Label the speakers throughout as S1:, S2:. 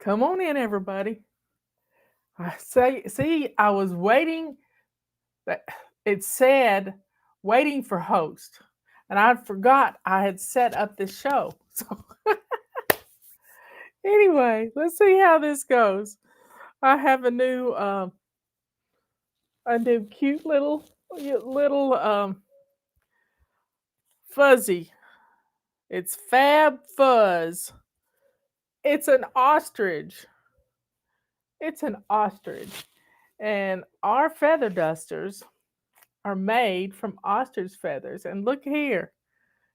S1: Come on in, everybody. See, I was waiting. That it said waiting for host, and I forgot I had set up this show. So anyway, let's see how this goes. I have a new cute little fuzzy. It's Fab Fuzz. It's an ostrich. It's an ostrich, and our feather dusters are made from ostrich feathers. And look here,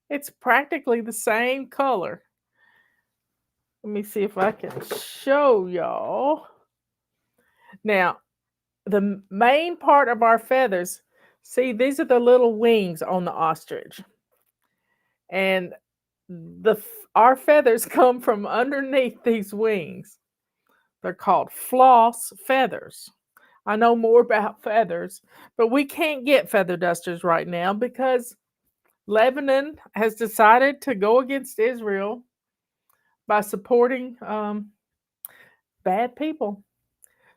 S1: it's practically the same color. Let me see if I can show y'all. Now, the main part of our feathers, see, these are the little wings on the ostrich. And our feathers come from underneath these wings. They're called floss feathers. I know more about feathers, but we can't get feather dusters right now because Lebanon has decided to go against Israel by supporting bad people.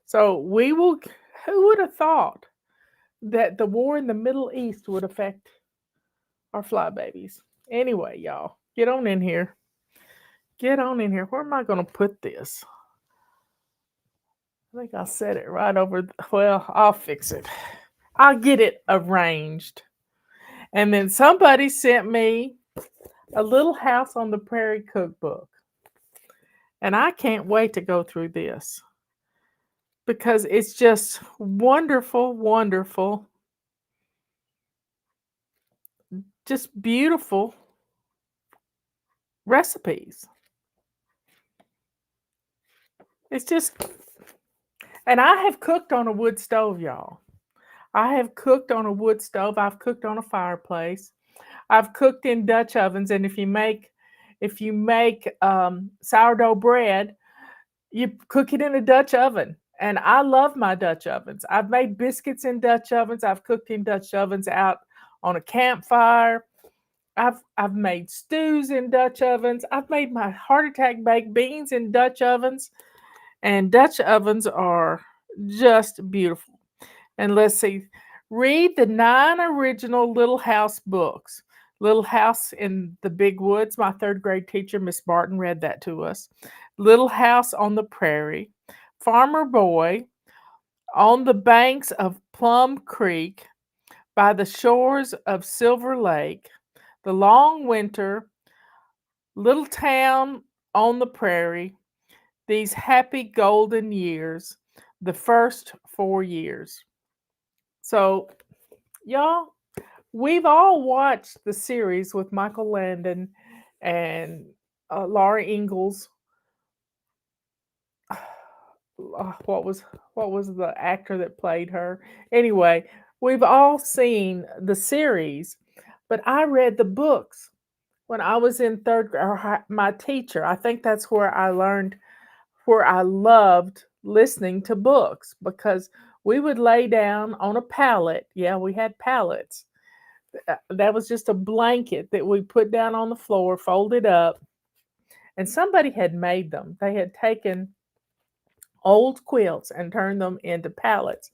S1: So we will. Who would have thought that the war in the Middle East would affect our fly babies? Anyway, y'all, get on in here. Get on in here. Where am I going to put this? I think I'll set it right over. Well, I'll fix it. I'll get it arranged. And then somebody sent me a Little House on the Prairie cookbook. And I can't wait to go through this because it's just wonderful, wonderful, just beautiful recipes. It's just, and I have cooked on a wood stove, y'all. I have cooked on a wood stove. I've cooked on a fireplace. I've cooked in Dutch ovens. And if you make sourdough bread, you cook it in a Dutch oven. And I love my Dutch ovens. I've made biscuits in Dutch ovens. I've cooked in Dutch ovens out on a campfire. I've made stews in Dutch ovens. I've made my heart attack baked beans in Dutch ovens. And Dutch ovens are just beautiful. And let's see, read the 9 original Little House books. Little House in the Big Woods, my third grade teacher, Miss Barton, read that to us. Little House on the Prairie, Farmer Boy, On the Banks of Plum Creek, By the Shores of Silver Lake, The Long Winter, Little Town on the Prairie, These Happy Golden Years, The First 4 Years. So, y'all, we've all watched the series with Michael Landon and Laura Ingalls. What was the actor that played her? Anyway, we've all seen the series, but I read the books when I was in third grade. My teacher, I think that's where I learned, where I loved listening to books because we would lay down on a pallet. Yeah, we had pallets. That was just a blanket that we put down on the floor, folded up, and somebody had made them. They had taken old quilts and turned them into pallets,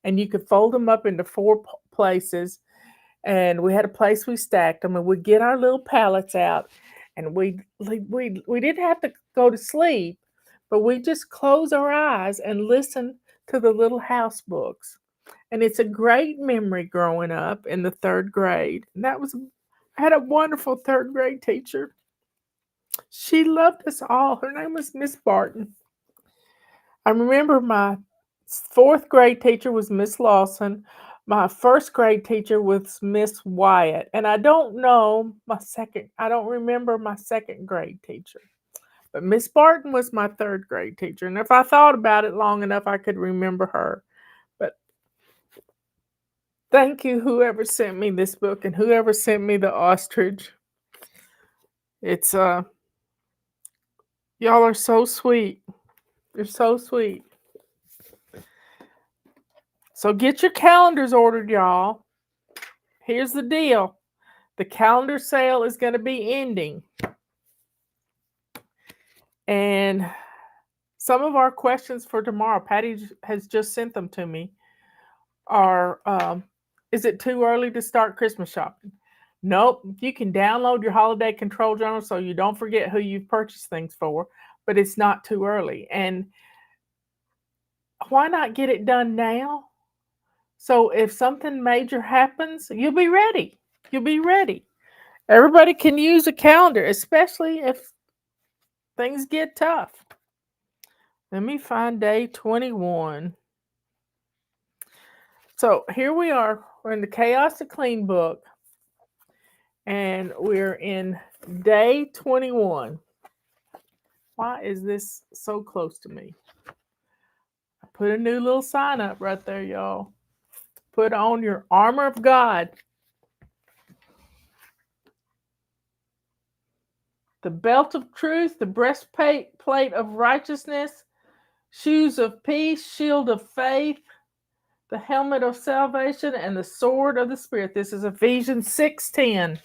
S1: and you could fold them up into four places. And we had a place we stacked them, and we'd get our little pallets out, and we didn't have to go to sleep, but we just close our eyes and listen to the Little House books. And it's a great memory growing up in the third grade. And I had a wonderful third grade teacher. She loved us all. Her name was Miss Barton. I remember my fourth grade teacher was Miss Lawson. My first grade teacher was Miss Wyatt. And I don't remember my second grade teacher. But Miss Barton was my third grade teacher. And if I thought about it long enough, I could remember her. But thank you, whoever sent me this book and whoever sent me the ostrich. It's y'all are so sweet. You're so sweet. So get your calendars ordered, y'all. Here's the deal. The calendar sale is going to be ending. And Some of our questions for tomorrow, Patty has just sent them to me, are is it too early to start Christmas shopping? Nope. You can download your holiday control journal so you don't forget who you've purchased things for, but it's not too early. And why not get it done now? So if something major happens, you'll be ready. You'll be ready. Everybody can use a calendar, especially if things get tough. Let me find day 21. So here we are. We're in the Chaos to Clean book, and we're in day 21. Why is this so close to me? I put a new little sign up right there, y'all. Put on your armor of God. The belt of truth, the breastplate of righteousness, shoes of peace, shield of faith, the helmet of salvation, and the sword of the Spirit. This is Ephesians 6:10.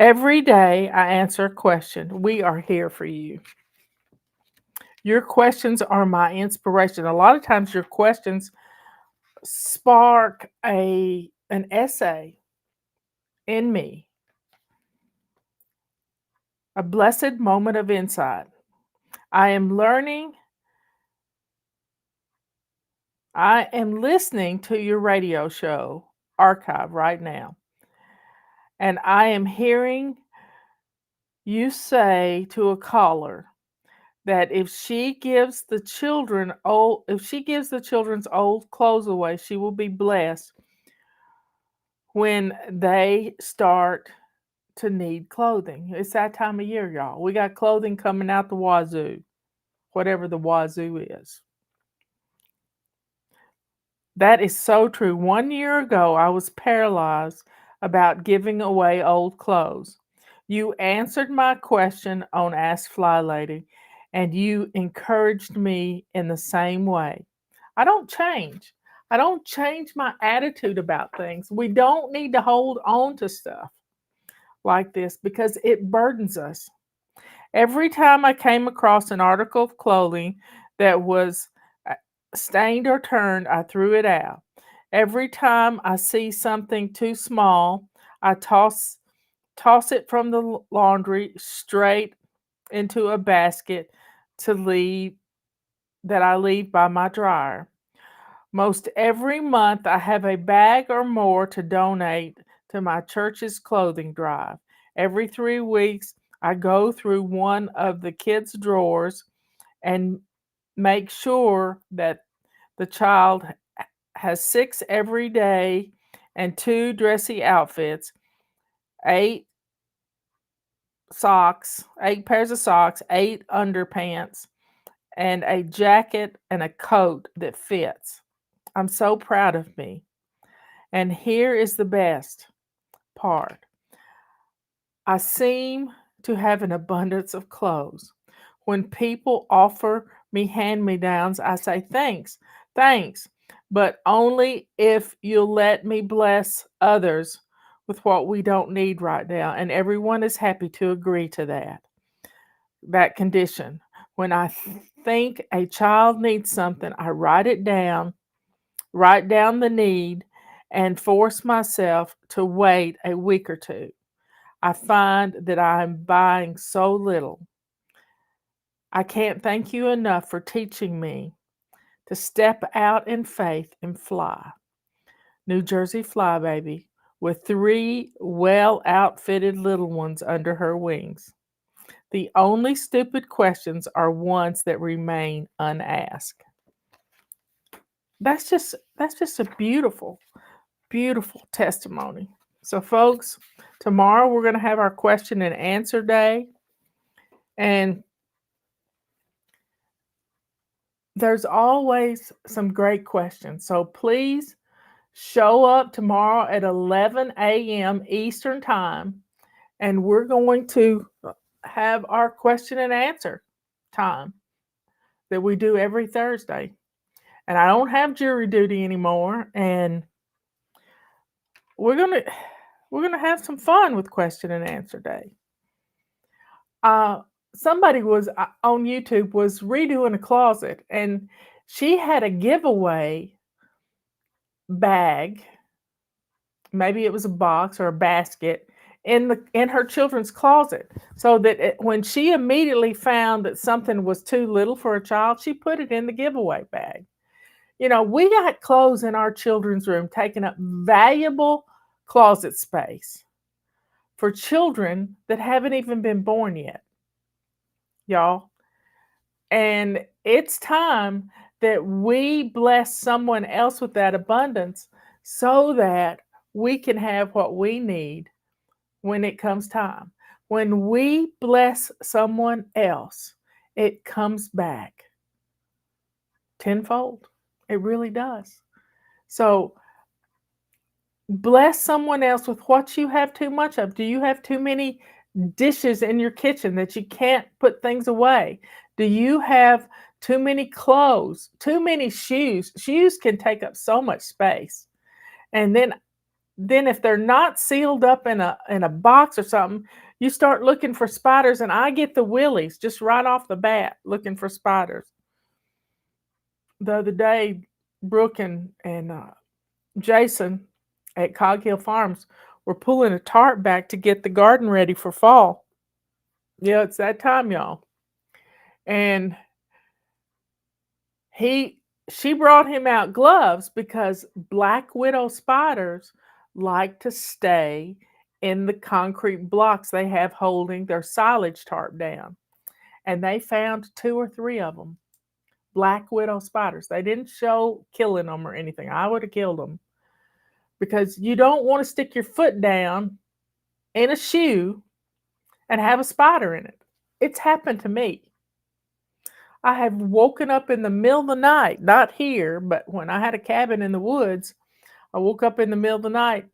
S1: Every day I answer a question. We are here for you. Your questions are my inspiration. A lot of times your questions spark an essay in me, a blessed moment of insight. I am learning. I am listening to your radio show archive right now, and I am hearing you say to a caller that if she gives the children's old clothes away, she will be blessed when they start to need clothing. It's that time of year, y'all. We got clothing coming out the wazoo, whatever the wazoo is. That is so true. 1 year ago, I was paralyzed about giving away old clothes. You answered my question on Ask Fly Lady, and you encouraged me in the same way. I don't change. I don't change my attitude about things. We don't need to hold on to stuff like this because it burdens us. Every time I came across an article of clothing that was stained or turned, I threw it out. Every time I see something too small, I toss it from the laundry straight into a basket to leave that I leave by my dryer. Most every month I have a bag or more to donate to my church's clothing drive. Every 3 weeks I go through one of the kids' drawers and make sure that the child has 6 everyday and 2 dressy outfits, 8 socks, 8 pairs of socks, 8 underpants, and a jacket and a coat that fits. I'm so proud of me. And here is the best part. I seem to have an abundance of clothes. When people offer me hand-me-downs, I say thanks, but only if you'll let me bless others with what we don't need right now. And everyone is happy to agree to that condition. When I think a child needs something, I write down the need, and force myself to wait a week or two. I find that I'm buying so little. I can't thank you enough for teaching me to step out in faith and fly. New Jersey Flybaby, with 3 well outfitted little ones under her wings. The only stupid questions are ones that remain unasked. That's just a beautiful, beautiful testimony. So folks, tomorrow we're going to have our question and answer day, and there's always some great questions. So please show up tomorrow at 11 a.m. Eastern Time, and we're going to have our question and answer time that we do every Thursday. And I don't have jury duty anymore, and we're going to have some fun with question and answer day. uh, somebody was on YouTube was redoing a closet, and she had a giveaway bag, maybe it was a box or a basket in her children's closet, so that when she immediately found that something was too little for a child, she put it in the giveaway bag. You know, we got clothes in our children's room taking up valuable closet space for children that haven't even been born yet, y'all. And it's time that we bless someone else with that abundance so that we can have what we need when it comes time. When we bless someone else, it comes back tenfold. It really does. So bless someone else with what you have too much of. Do you have too many dishes in your kitchen that you can't put things away? Do you have too many clothes, too many shoes? Shoes can take up so much space. And then if they're not sealed up in a box or something, you start looking for spiders, and I get the willies just right off the bat looking for spiders. The other day, Brooke and Jason at Cog Hill Farms were pulling a tarp back to get the garden ready for fall. Yeah, it's that time, y'all. And he she brought him out gloves because black widow spiders like to stay in the concrete blocks they have holding their silage tarp down. And they found two or three of them, black widow spiders. They didn't show killing them or anything. I would have killed them because you don't want to stick your foot down in a shoe and have a spider in it. It's happened to me. I have woken up in the middle of the night, not here, but when I had a cabin in the woods, I woke up in the middle of the night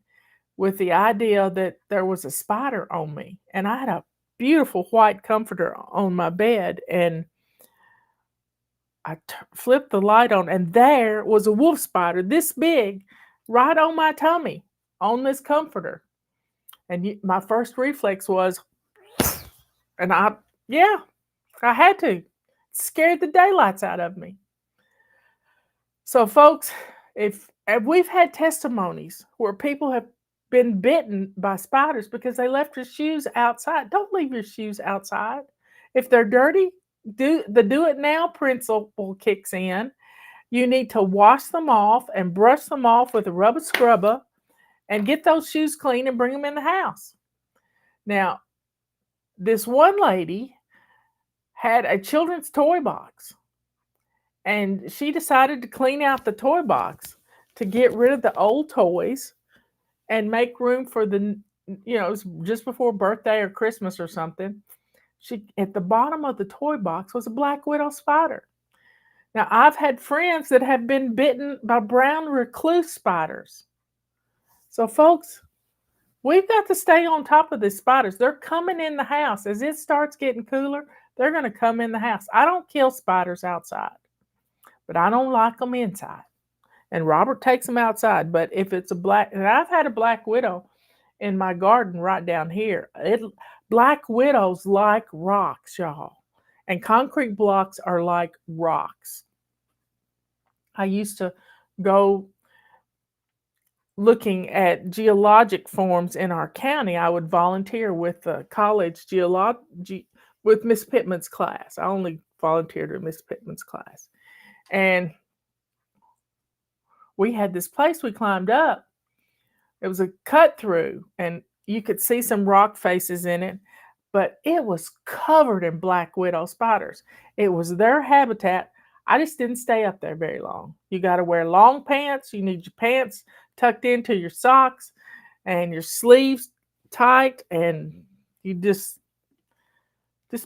S1: with the idea that there was a spider on me. And I had a beautiful white comforter on my bed, and flipped the light on, and there was a wolf spider this big right on my tummy on this comforter. And my first reflex was, and yeah, I had to. It scared the daylights out of me. So, folks, if we've had testimonies where people have been bitten by spiders because they left their shoes outside. Don't leave your shoes outside. If they're dirty, do it now principle kicks in. You need to wash them off and brush them off with a rubber scrubber and get those shoes clean and bring them in the house. Now, this one lady had a children's toy box, and she decided to clean out the toy box to get rid of the old toys and make room for it was just before birthday or Christmas or something. At the bottom of the toy box was a black widow spider. Now, I've had friends that have been bitten by brown recluse spiders. So, folks, we've got to stay on top of these spiders. They're coming in the house. As it starts getting cooler, they're going to come in the house. I don't kill spiders outside, but I don't like them inside. And Robert takes them outside. But if it's and I've had a black widow in my garden right down here. Black widows like rocks, y'all. And concrete blocks are like rocks. I used to go looking at geologic forms in our county. I would volunteer with the college geology with Miss Pittman's class. I only volunteered with Miss Pittman's class. And we had this place we climbed up. It was a cut through, and you could see some rock faces in it, but it was covered in black widow spiders. It was their habitat. I just didn't stay up there very long. You got to wear long pants. You need your pants tucked into your socks and your sleeves tight, and you just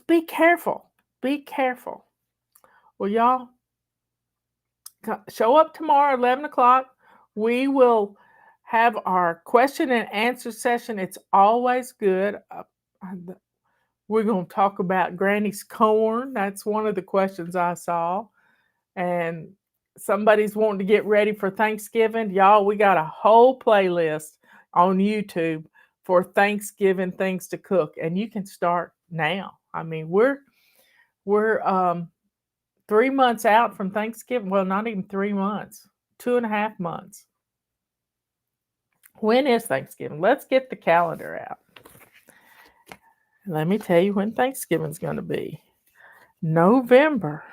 S1: be careful. Be careful. Well, y'all, show up tomorrow, 11 o'clock. We will have our question and answer session. It's always good. We're going to talk about Granny's corn. That's one of the questions I saw. And somebody's wanting to get ready for Thanksgiving. Y'all, we got a whole playlist on YouTube for Thanksgiving things to cook. And you can start now. I mean, we're 3 months out from Thanksgiving. Well, not even 3 months, 2.5 months. When is Thanksgiving? Let's get the calendar out. Let me tell you when Thanksgiving's going to be. November.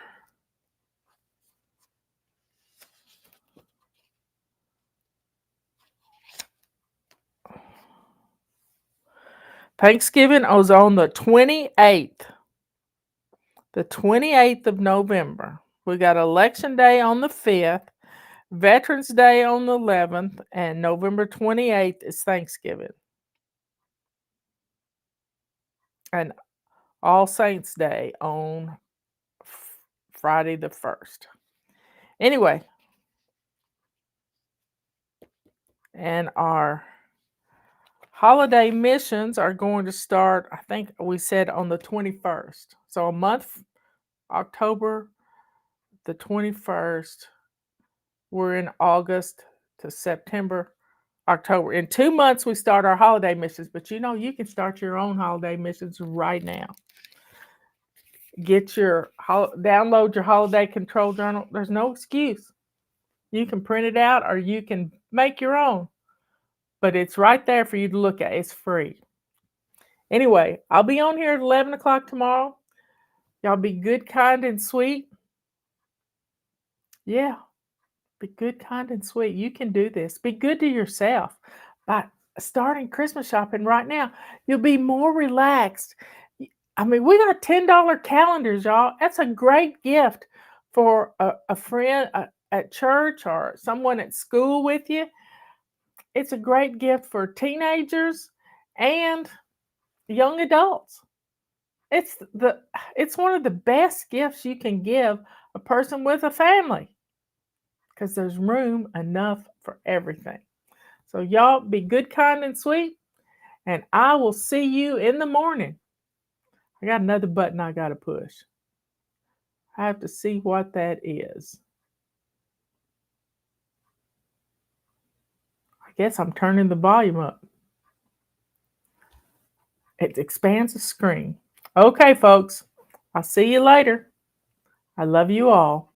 S1: Thanksgiving is on the 28th. The 28th of November. We got Election Day on the 5th, Veterans Day on the 11th, and November 28th is Thanksgiving. And All Saints Day on Friday the 1st. Anyway, and our holiday missions are going to start, I think we said on the 21st. So a month, October the 21st. We're in August to September, October. In 2 months, we start our holiday missions. But you know, you can start your own holiday missions right now. Download your holiday control journal. There's no excuse. You can print it out or you can make your own. But it's right there for you to look at. It's free. Anyway, I'll be on here at 11 o'clock tomorrow. Y'all be good, kind, and sweet. Yeah, be good, kind, and sweet. You can do this. Be good to yourself by starting Christmas shopping right now. You'll be more relaxed. I mean, we got $10 calendars, y'all. That's a great gift for a friend at church or someone at school with you. It's a great gift for teenagers and young adults. It's one of the best gifts you can give a person with a family because there's room enough for everything. So y'all be good, kind, and sweet, and I will see you in the morning. I got another button I got to push. I have to see what that is. I guess I'm turning the volume up. It expands the screen. Okay, folks. I'll see you later. I love you all.